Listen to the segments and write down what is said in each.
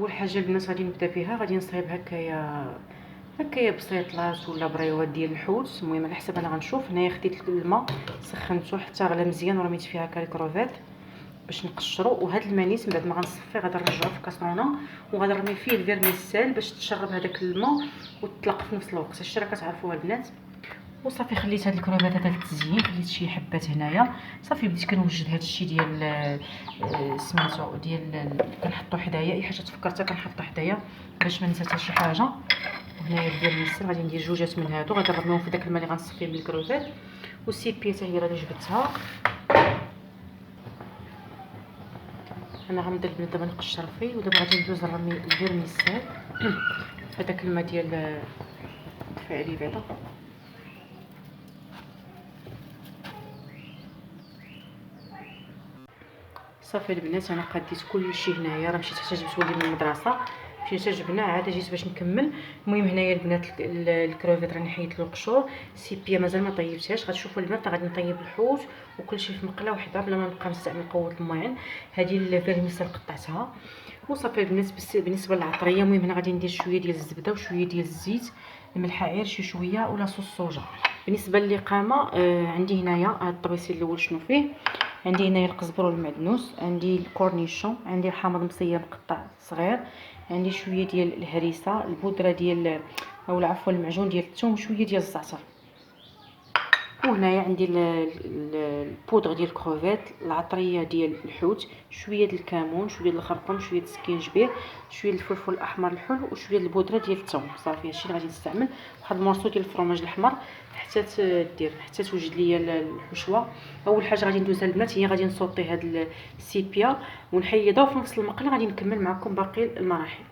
اول حاجه البنات غادي نبدا بها، غادي نصايب هكايا بسيطلات ولا بريوات ديال الحوت. المهم على حسب انا غنشوف. هنايا خديت الماء سخنته حتى غلا مزيان ورميت فيها هكا الكروفيت باش نقشرو. وهذا المانيس من بعد ما غنصفي غادي نرجعو في كاسرونه وغادي نرمي فيه الفيرميسيل باش تشرب هذاك الماء وتطلق في نفس الوقت. هادشي راه كتعرفوها البنات. وصافي خليت هاد الكروفيت هذا للتزيين، خليت شي حبات هنايا. صافي بديت كنوجد هادشي ديال سميتو ديال كنحطو حدايا اي حاجه تفكرتها كنحطها حدايا باش ما ننسى حتى شي حاجه. وهنايا الفيرميسيل غادي ندير جوجات من هادو، غادي نرميهم في داك الماء اللي غنصفيه من الكروفيت. والسيبيه حتى هي راه جبدتها. انا غنبدا البنات دابا نقشر فيه، ودابا غادي ندوز نرمي الفيرميسيل في هذاك الماء ديال الفعلي بعدا. صافي البنات انا قديت كلشي هنايا، راه مشيت حتى جبت ولدي من المدرسه، مشيت حتى جبناه عاد جيت باش نكمل. المهم هنايا البنات الكروفيت راني حيدت له القشور، السيبيه مازال ما طيبتهاش. غتشوفوا البنات غادي نطيب الحوت وكلشي في مقله وحده بلا ما نبقى نستعمل قوه الماعن. هذه الفيرميسيل قطعتها. وصافي البنات بالنسبه للعطريه، المهم هنا غادي ندير شويه ديال الزبده وشويه ديال الزيت، الملح عير شي شويه ولا صوص صوجا. بالنسبه للقامه عندي هنايا هذا الطبيسي الاول شنو فيه. عندي هنايا القزبر والمعدنوس، عندي الكورنيشون، عندي الحامض مصير مقطع صغير، عندي شويه ديال الهريسه، البودره ديال او العفو المعجون ديال الثوم، شويه ديال الزعتر. وهنايا عندي البودره ديال الكروفيت، العطريه ديال الحوت، شويه ديال الكمون، شويه ديال الخرقوم، شويه ديال السكينجبير، شويه ديال الفلفل الاحمر الحلو، وشويه ديال البودره ديال الثوم. صافي هادشي اللي غادي نستعمل. واحد المورسو ديال الفرماج الاحمر حتى توجد ليا الحشوه. اول حاجه غادي ندوزها البنات هي غادي نصوطي هاد السيبيا ونحيدها، وفي نفس المقله غادي نكمل معكم باقي المراحل.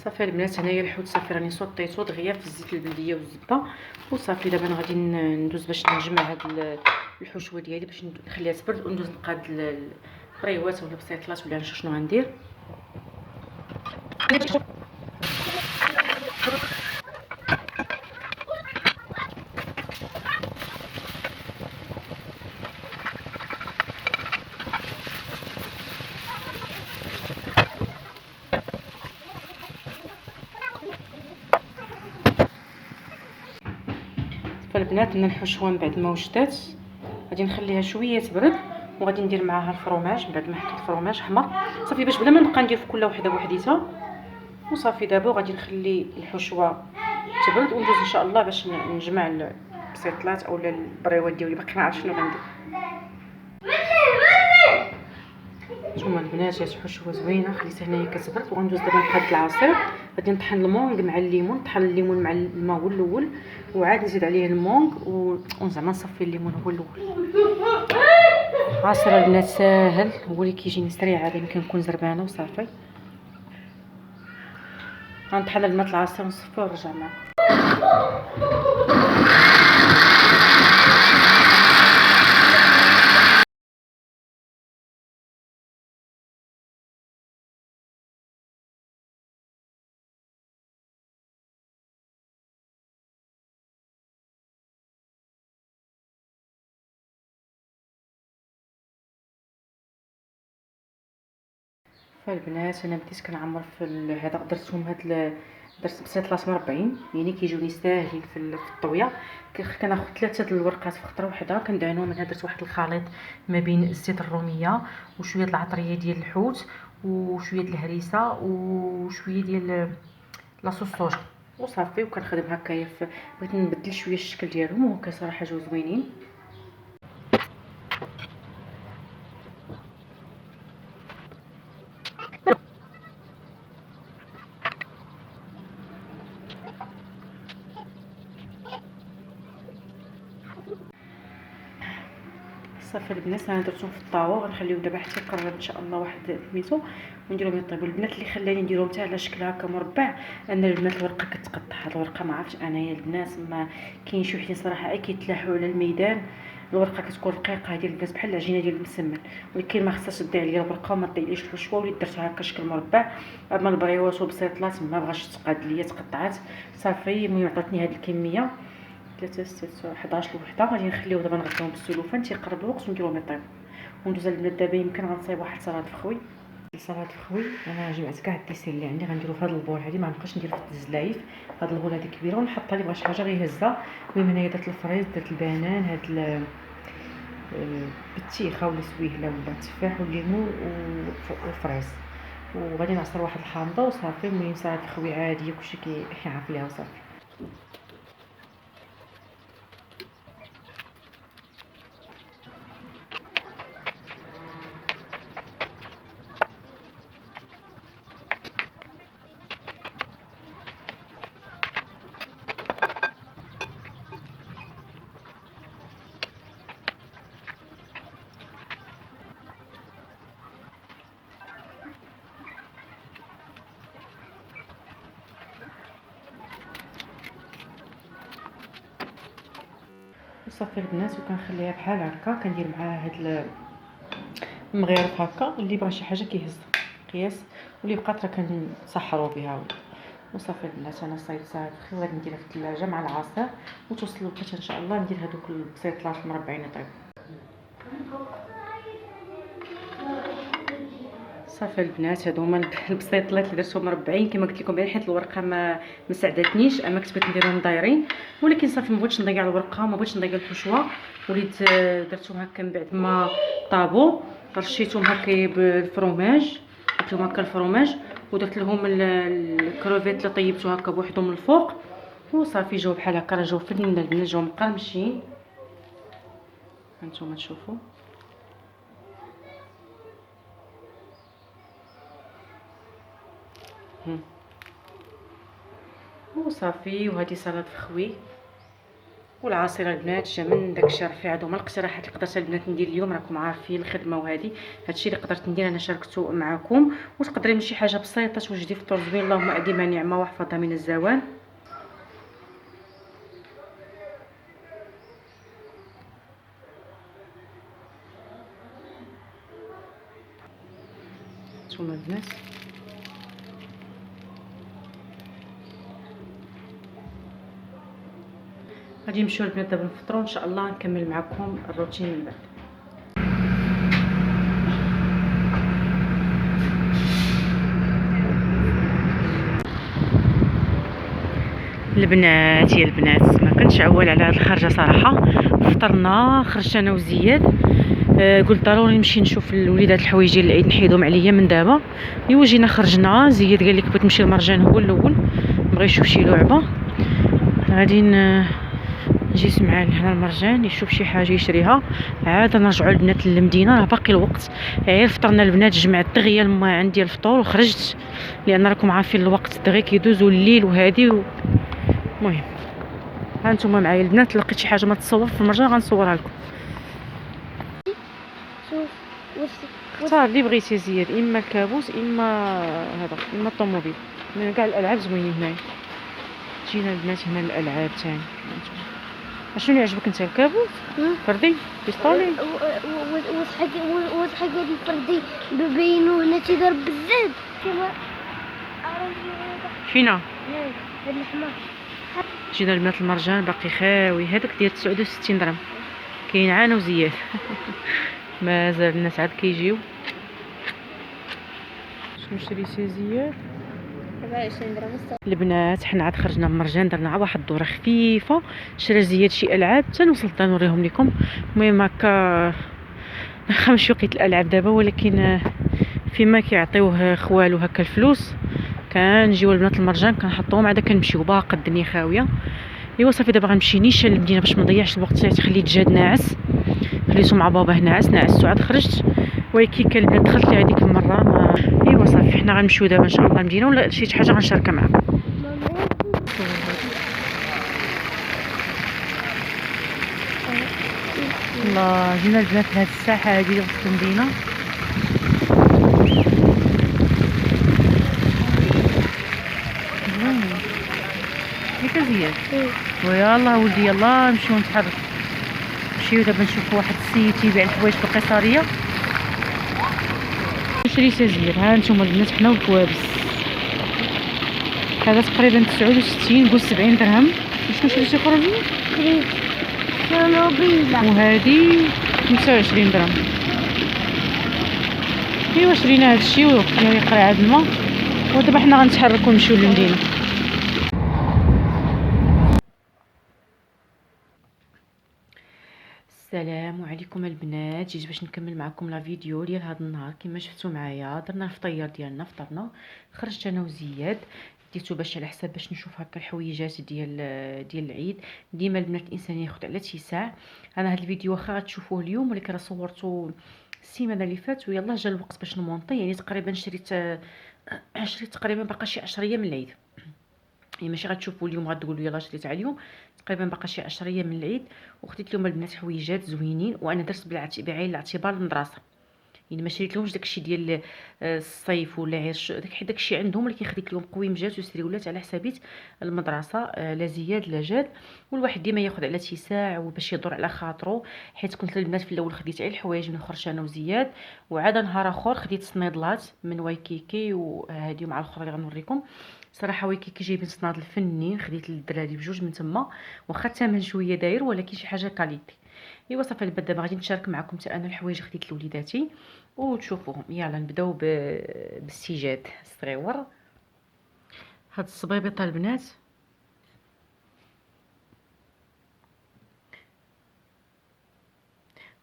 صافي البنات هنايا الحوت صافي راني صوطيتو دغيا في الزيت البلديه والزبده. وصافي دابا انا غادي ندوز باش نجمع هاد الحشوه ديالي باش نخليها تبرد وندوز نقاد البريوات ولا بسيطلات ولا نشوف شنو غندير. فالبنات من الحشوه من بعد ما وجدات غادي نخليها شويه تبرد، وغادي ندير معاها الفرماج. من بعد ما حطيت الفرماج حمر صافي باش بلا ما نبقى ندير في كل وحده بوحديتها. وصافي دابا غادي نخلي الحشوه تبرد وندوز ان شاء الله باش نجمع البسيطلات اولا البريوات ديالي. باقي ما عرفتش شنو غندير. نتوما البنات هاد الحشوه زوينه خليتها هنايا كتبرد. وغندوز دابا نقاد العصير. غادي نطحن المونغ مع الليمون، نطحن الليمون مع الماء هو الاول وعاد نزيد عليه المونغ وزعما نصفي الليمون هو الاول. عصير البنات ساهل، هو اللي كيجيني سريع عاد يمكن نكون زربانه وصافي. غنطحن البنات العصير ونصفيه ونرجع معكم. فالبنات انا بديت كنعمر في هذا درتهم درت بسيطلات مربعين يعني كيجوني ساهلين في الطويه. كناخذ 3 د الورقات في خطره وحده كندهنهم. هنا درت واحد الخليط ما بين الزيت الروميه وشويه العطريه ديال الحوت وشويه ديال الهريسه وشويه ديال لاصوص صوجا وصافي. وكنخدم هكايا بغيت نبدل شويه الشكل ديالهم وهكا صراحه جاو زوينين. صافي البنات انا درتهم في الطاوه، غنخليهم دابا حتى يقرب ان شاء الله واحد سميتو ونديرهم يطيبوا. البنات اللي خلاني نديرهم حتى على شكل هكا مربع ان البنات الورقه كتقطع. هاد الورقه ما عرفتش انايا البنات، ما كاين شي وحدين صراحه كيتلاحوا على الميدان الورقه كتكون رقيقه هذه البنات بحال العجينه ديال المسمن، ولكن ما خصهاش تضيع ليا الورقه وما تضيعليش الحشوه. وليت درتها هكا شكل مربع اما البريوات والبسيطلات ما بغاش تقاد ليا تقطعات صافي. المهم عطاتني هذه الكميه 3 6 11 وحده. غادي نخليو دابا نغطيوهم بالسلوفان تيقرب الوقت ونديروهم يطيبوا. وندوز البنات دابا يمكن غنصايب واحد سلطه فخوي. سلطه فخوي انا جمعت كاع الديسير اللي عندي غنديرو في هذا البول هذه، ما نبقاش ندير في الزلايف. هذا البول هذه كبيره ونحط اللي بغى شي حاجه غير يهزها. المهم هنايا درت الفريز، درت البنان، هاد البطيخه ولا سويهله ولا التفاح والليمون والفريز، وغادي نعصر واحد الحامضه وصافي. المهم سلطه فخوي عاديه كلشي كيعرف ليها وصافي. صافي البنات وكنخليها بحال هكا. كندير معاها هاد المغيرف هكا اللي بغى شي حاجه كيهز قياس، واللي بقات راه كنسحروا بها. وصافي البنات انا صايبتها غادي نديرها في الثلاجه مع العصير وتوصل الوقت ان شاء الله ندير هذوك البسيطلات المربعين يطيبوا. صافي البنات هادو هما البسيطلات اللي درتهم مربعين كما قلت لكم حيت الورقه ما ساعدتنيش، اما كنت بغيت نديرهم دايرين ولكن صافي ما بغيتش نضيع الورقه وما بغيتش نضيع الحشوه. وليت درتهم هكا من بعد ما طابوا رشيتهم هكا بالفرomاج، درت لهم هكا الفرomاج ودرت لهم الكروفيت اللي طيبته هكا بوحدهم من الفوق وصافي جاو بحال هكا. راه جاو فنين البنات، جاو مقرمشين هانتوما تشوفوا. وصافي وهذه سلطه فخوي والعصير البنات جا من داكشي رفيع. هادو هما الاقتراحات اللي قدرت البنات ندير اليوم. راكم عارفين الخدمه وهذه هادشي اللي قدرت ندير انا شاركته معكم. وتقدري من شي حاجه بسيطه توجدي فطور زوين اللهم اديمها نعمه واحفظها من الزوال. نتوما البنات غادي نمشيو البنات دابا نفطروا ان شاء الله نكمل معكم الروتين من بعد. البنات يا البنات ما كنتش عوال على هاد الخرجه صراحه. فطرنا خرجت انا وزياد، قلت ضروري نمشي نشوف الوليدات الحوايج العيد نحيدهم عليا من دابا. ايوا جينا خرجنا. زياد قال لك بغيت نمشي للمرجان هو الاول بغى يشوف شي لعبه. غادي جيت معاه لهنا المرجان يشوف شي حاجه يشريها عاد نرجعوا البنات للمدينه. راه باقي الوقت غير فطرنا البنات جمعت دغيا عندي الفطور وخرجت لان راكم عارفين الوقت دغيا كيدوز الليل وهادي المهم ها نتوما معايا البنات. لقيت شي حاجه ما تصور في المرجان غنصورها لكم. اختار اللي بغيتي زياد، اما الكابوس اما هذا اما الطوموبيل. من كاع الالعاب زوينين هنايا. جينا البنات هنا الالعاب ثاني. شنو اللي عجبك انت؟ الكابوس فردي بيستولي وصحاب الفردي بينو هنا تيضرب بزاف كما فينا هاد الحمار. جينا البنات المرجان باقي خاوي هذاك ديال 69 درهم كاين عانه وزياد. مازال الناس عاد كيجيو. شنو شريتي زياد؟ 27 درهم. البنات حنا عاد خرجنا من مرجان درنا واحد الدوره خفيفه. شرا زياد شي العاب حتى وصلت نوريهم لكم. المهم هكا خمس وقيت الالعاب دابا ولكن فيما كيعطيوه خوالو هكا الفلوس كنجيو البنات المرجان كنحطوهم عاد كنمشيو باقا الدنيا خاويه. ايوا صافي دابا غنمشي نيشان للمدينه باش ما نضيعش الوقت. خليت جاد ناعس خليتو مع باباه ناعس وعاد خرجت ولكن كان البنات دخلت لي هذيك المره ما. ايوا صافي حنا غنمشيو دابا ان شاء الله المدينه ولا شي حاجه غنشاركها معكم. الله جينا البنات لهاد الساحه هادي اللي وسط المدينه. ياك زياد ويلا ولدي يلا نمشيو نتحرك. نمشيو دابا نشوفو واحد السيد تيبيع الحوايج في القيصريه. شريت زياد ها نتوما البنات حنا والكوابس. هذا تقريبا 69 قول 70 درهم. شنو شريتي اخرى زياد؟ شريت صنوبيله وهذه 25 درهم. ايوا شرينا هادشي وخلينا يقرا عاد الماء ودابا حنا غنتحركوا نمشيو للمدينه. السلام عليكم البنات، جيت باش نكمل معكم لا فيديو ديال هذا النهار. كما شفتوا معايا درنا الفطير ديالنا، فطرنا، خرجت انا وزياد ديتو باش على حساب باش نشوف هكا الحويجات ديال العيد. ديما البنات الانسان ياخذ على اتساع. انا هذا الفيديو واخا غتشوفوه اليوم ولكن راه صورته السيمانه اللي فاتت ويلا جا الوقت باش نمونطي. يعني تقريبا شريت تقريبا باقا شي 10 ايام من العيد. يعني ماشي غتشوفوا اليوم غتقولوا يلا شريت على اليوم، تقريبا باقا شي 10 ايام من العيد. وخديت لهم البنات حويجات زوينين وانا درت بعين الاعتبار المدرسه. يعني ما شريت لهمش داكشي ديال الصيف ولا عيش داكشي عندهم، ولكن خديت لهم قويمجات وسريولات على حسابيت المدرسه. لا زياد لا جاد، والواحد ديما ياخذ على اتساع وباش يدور على خاطرو. حيت كنت البنات في الاول خديت على الحوايج من خرجت انا وزياد، وعاد نهار اخر خديت صنيدلات من وايكيكي وهذه مع الاخرى اللي غنوريكم. صراحه وايكيكي جايبين صنادل فنين، خديت للدراري بجوج من تما، واخا الثمن شويه داير ولكن شي حاجه كاليتي. ايوا صافي البنات دابا غادي نشارك معكم حتى انا الحوايج خديت لوليداتي وتشوفوهم. يلا نبداو بالسجاد الصغيور. هاد الصبيبيطه البنات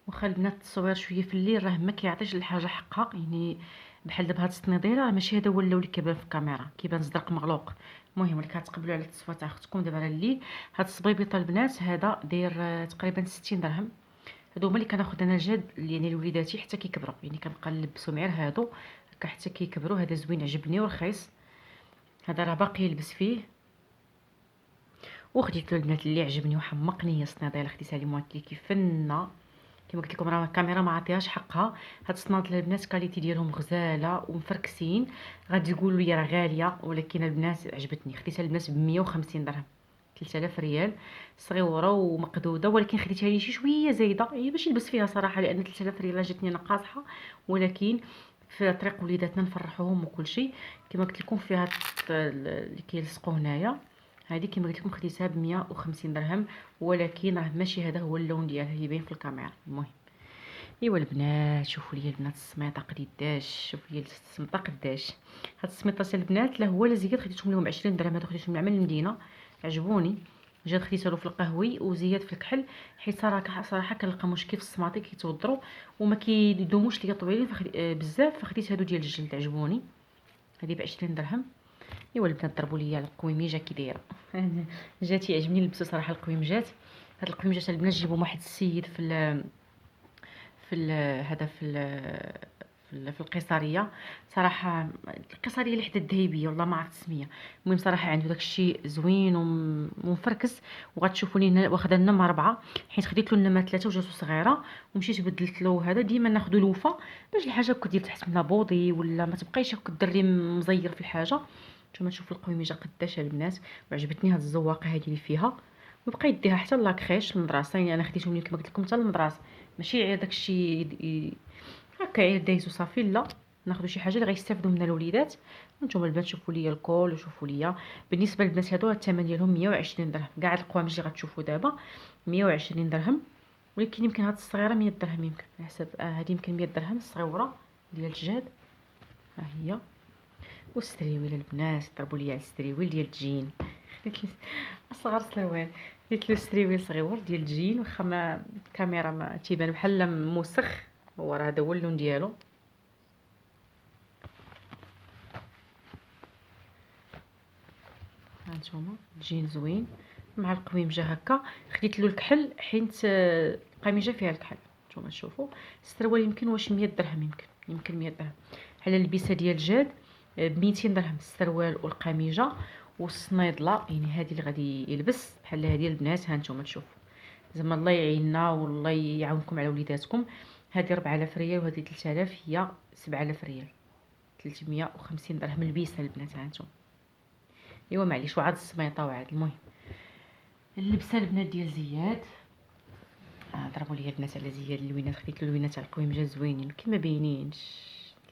واخا البنات التصوير شويه في الليل راه ما كيعطيش الحاجه حقها. يعني بحال دابا هاد الصنيديره راه ماشي هذا هو اللون اللي كيبان في الكاميرا، كيبان زرق مغلوق. المهم ولكن كتقبلوا على التصوير تاع اختكم دابا على الليل. هاد الصبيبيطه البنات هذا داير تقريبا 60 درهم. هادو هما اللي كناخذ انا جاد يعني لوليداتي حتى كيكبروا، يعني كنبقى نلبسهم غير هادو هكا حتى كيكبروا. هذا زوين عجبني ورخيص، هذا راه باقي يلبس فيه. وخديت له البنات اللي عجبني وحمقني هي الصناديله، خديتها لي موات لي فنه. كما قلت لكم راه الكاميرا ما عطيهاش حقها. هاد الصنادل البنات كاليتي ديالهم غزاله ومفركسين. غادي تقولوا لي راه غاليه ولكن البنات عجبتني. خديتها البنات ب 150 درهم، 3000 ريال، صغيره ومقدوده. ولكن خديتها لي شي شويه زايده يعني باش نلبس فيها صراحه، لان 3000 ريال جاتني انا قاصحه. ولكن في طريق وليداتنا نفرحوهم وكل شيء. كما قلت لكم فيها اللي كيلصقوا هنايا. هذه كما قلت لكم خديتها ب 150 درهم، ولكن راه ماشي هذا هو اللون ديالها اللي باين في الكاميرا. المهم ايوا البنات شوفوا لي البنات السميطه قداش، شوفوا لي السميطه قداش. هاد السميطه البنات لا هو لا زياد خديتهم لهم 20 درهم. هادو خديتهم من المدينه عجبوني. جات خديتها له في القهوي وزياد في الكحل، حيت صراحه كنلقى مشكل في السماطي كيتوضروا وما كيدوموش ليا طويلين بزاف. فخديت هادو ديال الجلد عجبوني. هذه ب 20 درهم. ايوا البنات ضربوا لي على القويميجه كي دايره. جاتي عجبني نلبسو صراحه القويمجات. هاد القويمجات البنات جيبهم واحد السيد في القيصريه. صراحه القيصريه اللي حدا الذهبيه والله ما عرفت السميه. المهم صراحه عنده داكشي زوين ومفركس. وغتشوفوني هنا واخده النمره 4 حيت خديت له النمره 3 وجاتو صغيره ومشيت بدلت له. هذا ديما ناخذ الوفه باش الحاجه كدير تحت منها بوضي ولا ما تبقايش هكا الدري مزير في الحاجه. نتوما تشوفوا القويميجه قداش البنات. وعجبتني هاد الزواقه هذه اللي فيها، وبقى يديها حتى لاكريش المدرسه. يعني انا خديتهم لي كما قلت لكم حتى المدرسه، ماشي غير داكشي هكا غير دايزو صافي. لا ناخذ شي حاجه اللي غيستافدوا منها الوليدات. نتوما البنات شوفوا لي الكول وشوفوا لي. بالنسبه للبنات هادو الثمن ديالهم 120 درهم. كاع القوامج اللي غتشوفوا دابا 120 درهم. ولكن يمكن هاد الصغيره 100 درهم يمكن على حسب. هذه يمكن 100 درهم الصغيره ديال الجاد. ها هي. والستريويل البنات ضربوا لي على الستريويل ديال الجين. اصغر سروال قلت له ستريويل صغيور ديال الجين. واخا ما الكاميرا ما تيبان بحال موسخ، هو راه هذا هو اللون ديالو. هانتوما الجين زوين مع القميمجه هكا. خديت له الكحل حيت القميجه فيها الكحل. نتوما تشوفوا السروال يمكن واش 100 درهم يمكن 100 درهم. على البسه ديال الجاد ب 200 درهم السروال والقميجه والصنيدله. يعني هذه اللي غادي يلبس بحال هذه البنات. ها نتوما تشوفوا زعما الله يعيننا والله يعاونكم على وليداتكم. هذه 4000 ريال وهذه 3000، هي 7000 ريال، 350 درهم البيسه البنات. ها انتم ايوا معليش، وعاد السميطه وعاد. المهم اللبسه البنات ديال زياد، ضربوا لي البنات على زياد اللوينات، خديت له اللوينات على القويمجه زوينين كيما باينينش.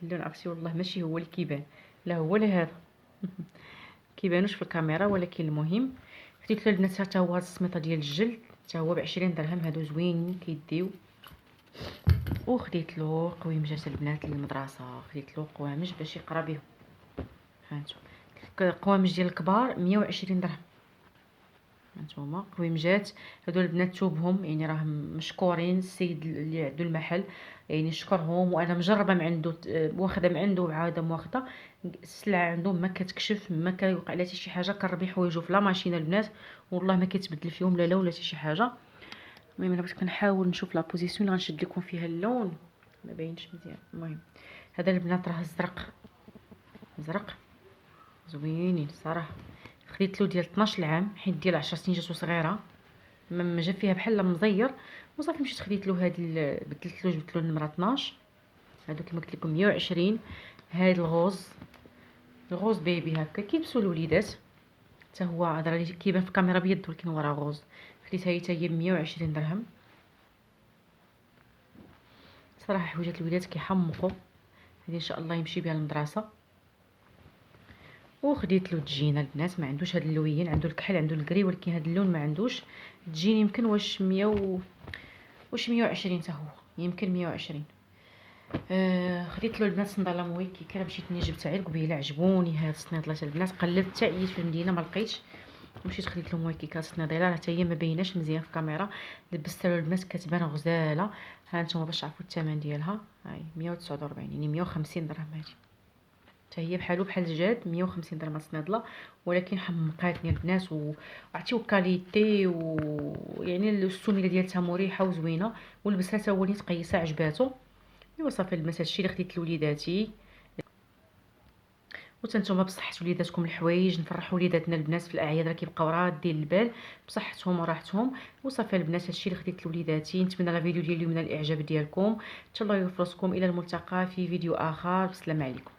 اللون عرفتي والله ماشي هو اللي كيبان، لا هو لا هذا كيبانوش في الكاميرا، ولكن المهم خديت له البنات حتى هو هاد السميطه ديال الجلد، حتى هو ب20 درهم، هادو زوينين كيديو. وخديت له قويمجات البنات للمدرسه، خديت له قوامج باش يقرا بهم. هانتوما قوامج ديال الكبار 120 درهم. هانتوما قويمجات هادو البنات توبهم يعني راهم مشكورين، السيد اللي عنده المحل يعني شكرهم، وانا مجربه من عنده، واخده من عنده وعاده واخده السلعه عنده ما كتكشف، ما كيوقع لها حتى شي حاجه. كنربي حوايجو في لا ماشين البنات والله ما كيتبدل فيهم لا ولا حتى شي حاجه. المهم انا بغيت كنحاول نشوف لا بوزيسيون اللي غنشد لكم فيها اللون، ما باينش مزيان. المهم هذا البنات راه زرق زوينين الصراحه. خديت له ديال 12 عام، حيت ديال 10 سنين جاتو صغيره، ما جا فيها بحال مزير، وصافي مشيت خديت له هاد جبت له النمره 12. هادو كما قلت لكم 120. هاد الغوز بيبي هكا كيلبسوا الوليدات، حتى هو هضر لي كيبان في الكاميرا بيض ولكن هو راه غوز. خديتها هي حتى هي ب 120 درهم. صراحه حويجات الوليدات كيحمقوا، هذه ان شاء الله يمشي بها للمدرسه. وخديت له التجينه البنات، ما عندوش هاد اللوين، عنده الكحل عنده الكري، ولكن هاد اللون ما عندوش. تجيني يمكن واش 120 حتى هو، يمكن 120. خديت له البنات صنداله مويكي، كان مشيت ني جبت على القبيله، عجبوني هاد الصنيدلات البنات، قلبت حتى عييت في المدينه ما لقيتش، مشيت خديت له مويكي كاس صنيدله، حتى هي ما بايناش مزيان في الكاميرا، لبست له البنات كتبان غزاله. ها نتوما باش تعرفوا الثمن ديالها، هاي 149 يعني 150 درهم. هادي حتى هي بحال الجاد 150 درهم الصنيدله، ولكن حمقاتني البنات وعرفتي وكاليتي، ويعني السميله ديالها مريحه وزوينه، ولبسها حتى هو اللي تقيسها عجباتو. ايوا صافي البنات هادشي اللي خديت لوليداتي. وتنتوما بصحه وليداتكم الحوايج، نفرحوا وليداتنا البنات في الاعياد راه كيبقاو رادين البال بصحتهم وراحتهم. وصافي البنات هادشي اللي خديت لوليداتي. نتمنى لا فيديو ديالي من الاعجاب ديالكم، ان شاء الله يوفقكم. الى الملتقى في فيديو اخر، بسلام عليكم.